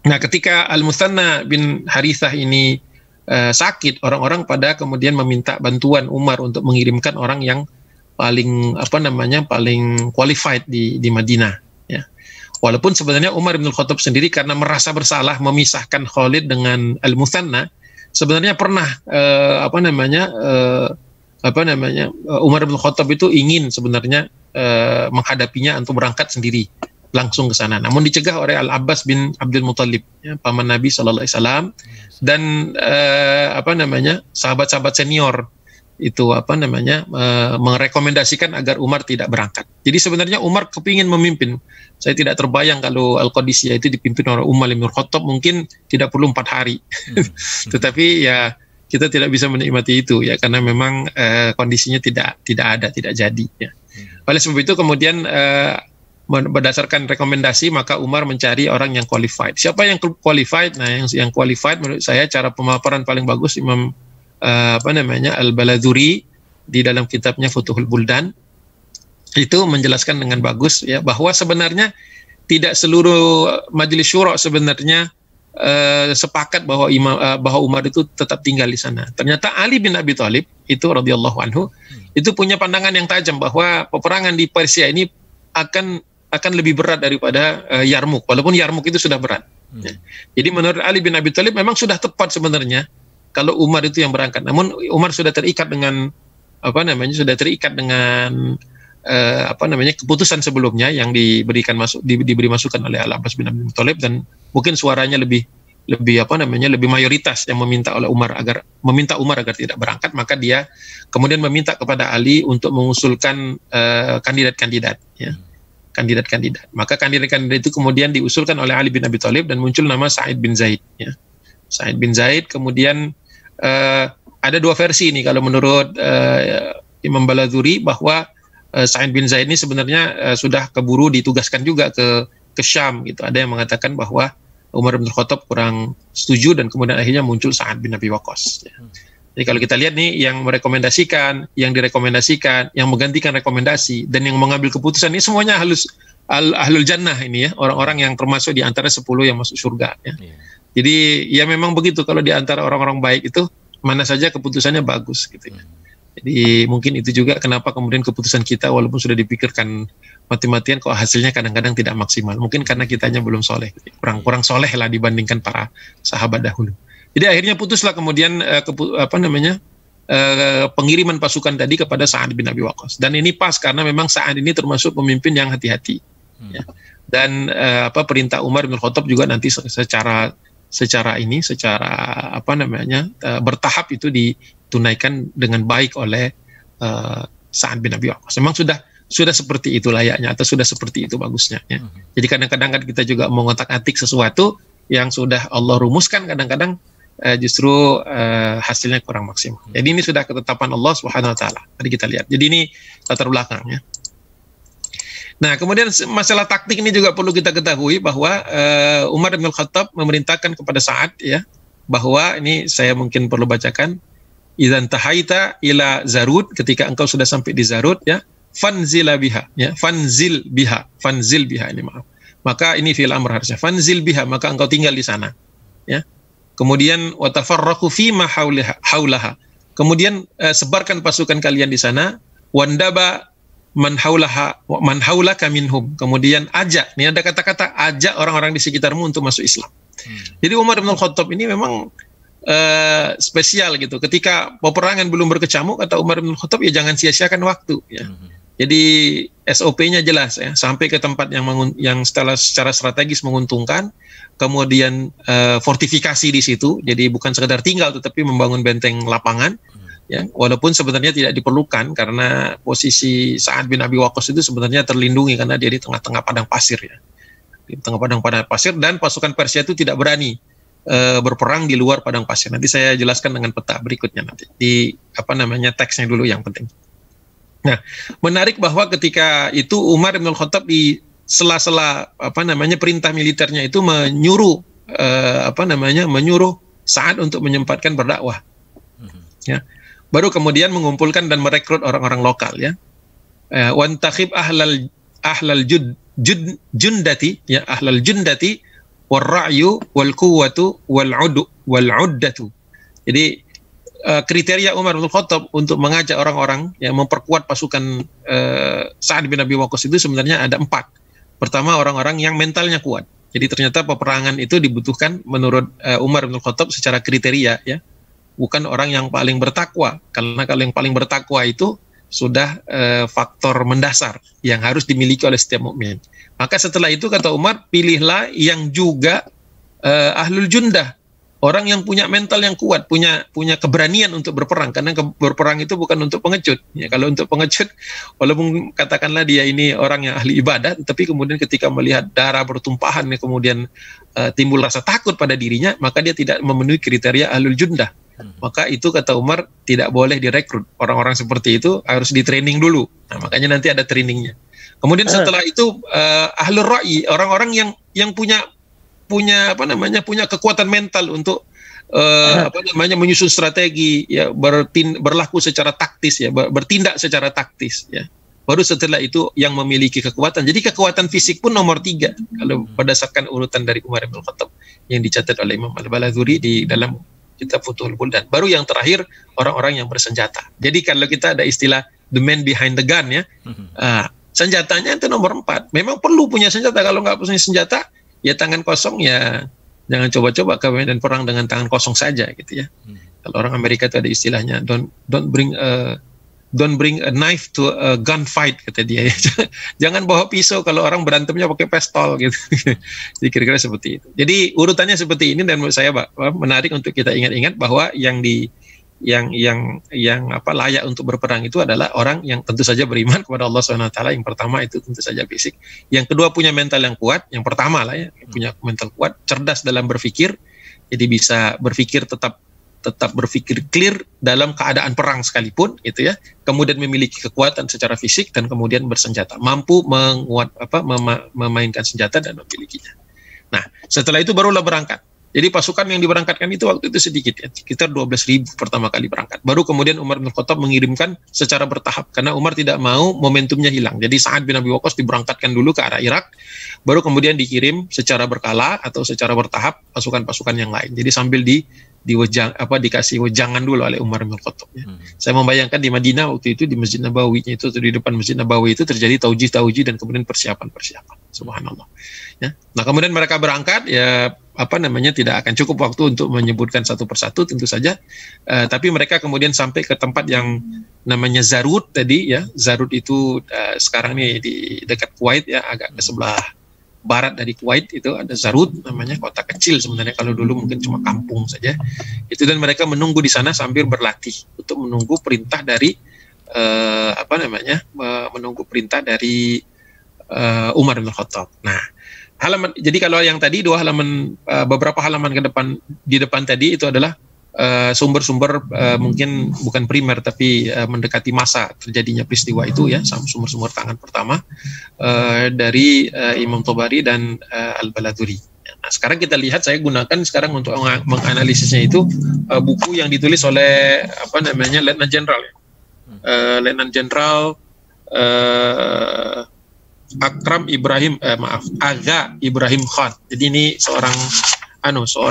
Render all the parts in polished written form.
Nah, ketika Al-Muthanna bin Harithah ini sakit, orang-orang pada kemudian meminta bantuan Umar untuk mengirimkan orang yang paling paling qualified di Madinah, ya. Walaupun sebenarnya Umar bin Khattab sendiri karena merasa bersalah memisahkan Khalid dengan Al-Muthanna, sebenarnya pernah Umar bin Khattab itu ingin sebenarnya menghadapinya untuk berangkat sendiri langsung ke sana. Namun dicegah oleh Al-Abbas bin Abdul Muthalib, ya, paman Nabi Sallallahu Alaihi Wasallam, dan sahabat-sahabat senior itu merekomendasikan agar Umar tidak berangkat. Jadi sebenarnya Umar kepingin memimpin. Saya tidak terbayang kalau Al-Qadisiyah itu dipimpin oleh Umar bin Khattab, mungkin tidak perlu 4 hari. Tetapi ya kita tidak bisa menikmati itu, ya, karena memang kondisinya tidak jadi, ya. Oleh sebab itu kemudian berdasarkan rekomendasi maka Umar mencari orang yang qualified. Siapa yang qualified? Nah, yang qualified menurut saya cara pemaparan paling bagus Imam Al-Baladhuri di dalam kitabnya Futuhul Buldan itu menjelaskan dengan bagus, ya, bahwa sebenarnya tidak seluruh majelis syura sebenarnya sepakat bahwa Umar itu tetap tinggal di sana. Ternyata Ali bin Abi Thalib itu radhiyallahu anhu itu punya pandangan yang tajam bahwa peperangan di Persia ini akan lebih berat daripada Yarmuk, walaupun Yarmuk itu sudah berat. Ya. Jadi menurut Ali bin Abi Thalib memang sudah tepat sebenarnya kalau Umar itu yang berangkat. Namun Umar sudah terikat dengan keputusan sebelumnya yang diberi masukan oleh Al-Abbas bin Abdul Muthalib, dan mungkin suaranya lebih mayoritas yang meminta Umar agar tidak berangkat. Maka dia kemudian meminta kepada Ali untuk mengusulkan kandidat-kandidat, ya. Kandidat-kandidat. Maka kandidat-kandidat itu kemudian diusulkan oleh Ali bin Abi Thalib dan muncul nama Sa'id bin Zaid, ya. Sa'id bin Zaid. Kemudian ada 2 versi ini kalau menurut Imam Baladhuri, bahwa Sa'id bin Zaid ini sebenarnya sudah keburu ditugaskan juga ke Syam, gitu. Ada yang mengatakan bahwa Umar bin Khattab kurang setuju dan kemudian akhirnya muncul Sa'ad bin Abi Waqqas, ya. Jadi kalau kita lihat nih, yang merekomendasikan, yang direkomendasikan, yang menggantikan rekomendasi, dan yang mengambil keputusan ini semuanya ahlul jannah ini, ya, orang-orang yang termasuk di antara 10 yang masuk surga, ya. Yeah. Jadi ya memang begitu, kalau di antara orang-orang baik itu mana saja keputusannya bagus, gitu, ya. Jadi mungkin itu juga kenapa kemudian keputusan kita walaupun sudah dipikirkan mati-matian kok hasilnya kadang-kadang tidak maksimal. Mungkin karena kitanya belum soleh, kurang soleh lah dibandingkan para sahabat dahulu. Jadi akhirnya putuslah kemudian pengiriman pasukan tadi kepada Sa'ad bin Abi Waqqas. Dan ini pas karena memang Sa'ad ini termasuk pemimpin yang hati-hati. Ya. Dan perintah Umar bin Khattab juga nanti secara bertahap itu ditunaikan dengan baik oleh Sa'ad bin Abi Waqqas. Memang sudah seperti itu layaknya, atau sudah seperti itu bagusnya, ya. Jadi kadang-kadang kan kita juga mengotak-atik sesuatu yang sudah Allah rumuskan, kadang-kadang justru hasilnya kurang maksimal. Jadi ini sudah ketetapan Allah Subhanahu wa taala. Tadi kita lihat. Jadi ini latar belakangnya. Nah, kemudian masalah taktik ini juga perlu kita ketahui bahwa Umar bin Khattab memerintahkan kepada Sa'ad, ya, bahwa ini saya mungkin perlu bacakan, idzan tahaita ila Zarud, ketika engkau sudah sampai di Zarud, ya, fanzil biha, ya, fanzil biha ini, maaf. Maka ini fi'il amr harusnya, fanzil biha, maka engkau tinggal di sana, ya. Kemudian watafarraqu fi ma haulaha. Kemudian sebarkan pasukan kalian di sana, wandaba man haulaka minhum. Kemudian ajak, ini ada kata-kata ajak orang-orang di sekitarmu untuk masuk Islam. Jadi Umar bin Khattab ini memang spesial, gitu. Ketika peperangan belum berkecamuk, kata Umar bin Khattab, ya jangan sia-siakan waktu, ya. Jadi SOP-nya jelas, ya, sampai ke tempat yang secara strategis menguntungkan, kemudian fortifikasi di situ, jadi bukan sekedar tinggal tetapi membangun benteng lapangan, ya, walaupun sebenarnya tidak diperlukan karena posisi Sa'ad bin Abi Waqqas itu sebenarnya terlindungi karena dia di tengah-tengah padang pasir, ya, di tengah padang pasir, dan pasukan Persia itu tidak berani berperang di luar padang pasir. Nanti saya jelaskan dengan peta berikutnya nanti di teksnya dulu yang penting. Nah, menarik bahwa ketika itu Umar bin Khattab di sela-sela perintah militernya itu menyuruh Sa'ad untuk menyempatkan berdakwah, ya. Baru kemudian mengumpulkan dan merekrut orang-orang lokal, ya. Wantakhib ahlal jundati, ya, ahlal jundati warra'yu wal quwwatu wal uddatu. Jadi kriteria Umar bin Khattab untuk mengajak orang-orang yang memperkuat pasukan Sa'ad bin Abi Waqqas itu sebenarnya ada 4. Pertama, orang-orang yang mentalnya kuat. Jadi ternyata peperangan itu dibutuhkan menurut Umar bin Khattab secara kriteria, ya, bukan orang yang paling bertakwa. Karena kalau yang paling bertakwa itu sudah faktor mendasar yang harus dimiliki oleh setiap mukmin. Maka setelah itu kata Umar, pilihlah yang juga ahlul jundah, orang yang punya mental yang kuat, punya keberanian untuk berperang, karena berperang itu bukan untuk pengecut. Ya, kalau untuk pengecut, walaupun katakanlah dia ini orang yang ahli ibadah, tapi kemudian ketika melihat darah bertumpahan, ya, kemudian timbul rasa takut pada dirinya, maka dia tidak memenuhi kriteria ahlul jundah. Maka itu kata Umar tidak boleh direkrut. Orang-orang seperti itu harus di training dulu. Nah, makanya nanti ada trainingnya. Kemudian setelah itu ahlul ra'i, orang-orang yang punya kekuatan mental untuk menyusun strategi, ya, berlaku secara taktis, ya, bertindak secara taktis, ya. Baru setelah itu yang memiliki kekuatan. Jadi kekuatan fisik pun nomor 3 kalau berdasarkan urutan dari Umar bin Khattab yang dicatat oleh Imam Al-Baladhuri di dalam kitab Futhul Buldan. Baru yang terakhir orang-orang yang bersenjata. Jadi kalau kita ada istilah the man behind the gun, ya, senjatanya itu nomor 4. Memang perlu punya senjata. Kalau nggak punya senjata, ya tangan kosong, ya jangan coba-coba ke medan perang dengan tangan kosong saja, gitu, ya. Kalau orang Amerika itu ada istilahnya don't bring a knife to a gunfight, kata dia. Jangan bawa pisau kalau orang berantemnya pakai pistol, gitu. Jadi kira-kira seperti itu. Jadi urutannya seperti ini, dan menurut saya menarik untuk kita ingat-ingat bahwa yang layak untuk berperang itu adalah orang yang tentu saja beriman kepada Allah SWT. Yang pertama itu tentu saja fisik. Yang kedua punya mental yang kuat. Yang pertama lah, ya, punya mental kuat, cerdas dalam berpikir. Jadi bisa berpikir tetap berpikir clear dalam keadaan perang sekalipun, gitu, ya. Kemudian memiliki kekuatan secara fisik dan kemudian bersenjata, mampu memainkan senjata dan memilikinya. Nah, setelah itu barulah berangkat. Jadi pasukan yang diberangkatkan itu waktu itu sedikit, ya, sekitar 12.000 pertama kali berangkat. Baru kemudian Umar bin Khattab mengirimkan secara bertahap, karena Umar tidak mau momentumnya hilang. Jadi Sa'ad bin Abi Waqqas diberangkatkan dulu ke arah Irak, baru kemudian dikirim secara berkala atau secara bertahap pasukan-pasukan yang lain. Jadi sambil dikasih wejangan dulu oleh Umar bin Khattab, ya. Saya membayangkan di Madinah waktu itu, di Masjid Nabawi itu, di depan Masjid Nabawi itu terjadi taujih dan kemudian persiapan. Subhanallah. Ya. Nah, kemudian mereka berangkat, ya, tidak akan cukup waktu untuk menyebutkan satu persatu tentu saja, tapi mereka kemudian sampai ke tempat yang namanya Zarut tadi, ya. Zarut itu sekarang nih di dekat Kuwait, ya, agak ke sebelah barat dari Kuwait itu ada Zarut, namanya kota kecil sebenarnya, kalau dulu mungkin cuma kampung saja itu, dan mereka menunggu di sana sambil berlatih untuk menunggu perintah dari menunggu perintah dari Umar bin Khattab. Nah, jadi kalau yang tadi beberapa halaman di depan tadi itu adalah sumber-sumber mungkin bukan primer tapi mendekati masa terjadinya peristiwa itu, ya, sumber-sumber tangan pertama dari Imam Tabari dan Al-Baladhuri. Nah, sekarang kita lihat, saya gunakan sekarang untuk menganalisisnya itu buku yang ditulis oleh Letnan Jenderal, ya. Letnan Jenderal Agha Ibrahim Khan. Jadi ini seorang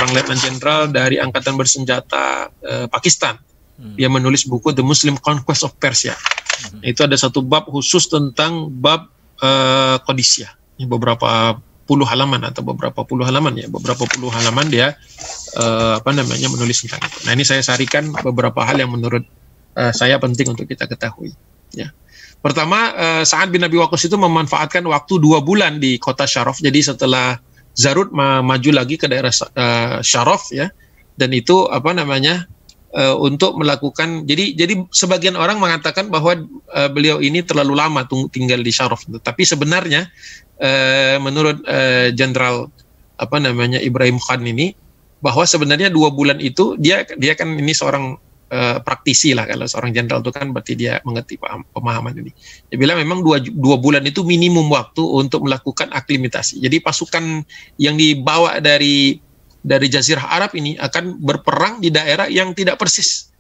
letnan jenderal dari angkatan bersenjata Pakistan. Dia menulis buku The Muslim Conquest of Persia. Itu ada satu bab khusus tentang bab Qadisiyah. Ini beberapa puluh halaman dia menulis tentang itu. Nah, ini saya sarikan beberapa hal yang menurut saya penting untuk kita ketahui, ya. Pertama, Sa'ad bin Abi Waqqas itu memanfaatkan waktu 2 bulan di kota Sharaf. Jadi setelah Zarut maju lagi ke daerah Sharaf, ya, dan itu untuk melakukan. Jadi sebagian orang mengatakan bahwa beliau ini terlalu lama tinggal di Sharaf. Tapi sebenarnya menurut Jenderal Ibrahim Khan ini, bahwa sebenarnya 2 bulan itu dia kan ini seorang praktisi lah. Kalau seorang jenderal itu kan berarti dia mengerti pemahaman ini. Dia bilang memang 2 bulan itu minimum waktu untuk melakukan aklimatasi. Jadi pasukan yang dibawa dari Jazirah Arab ini akan berperang di daerah yang tidak persis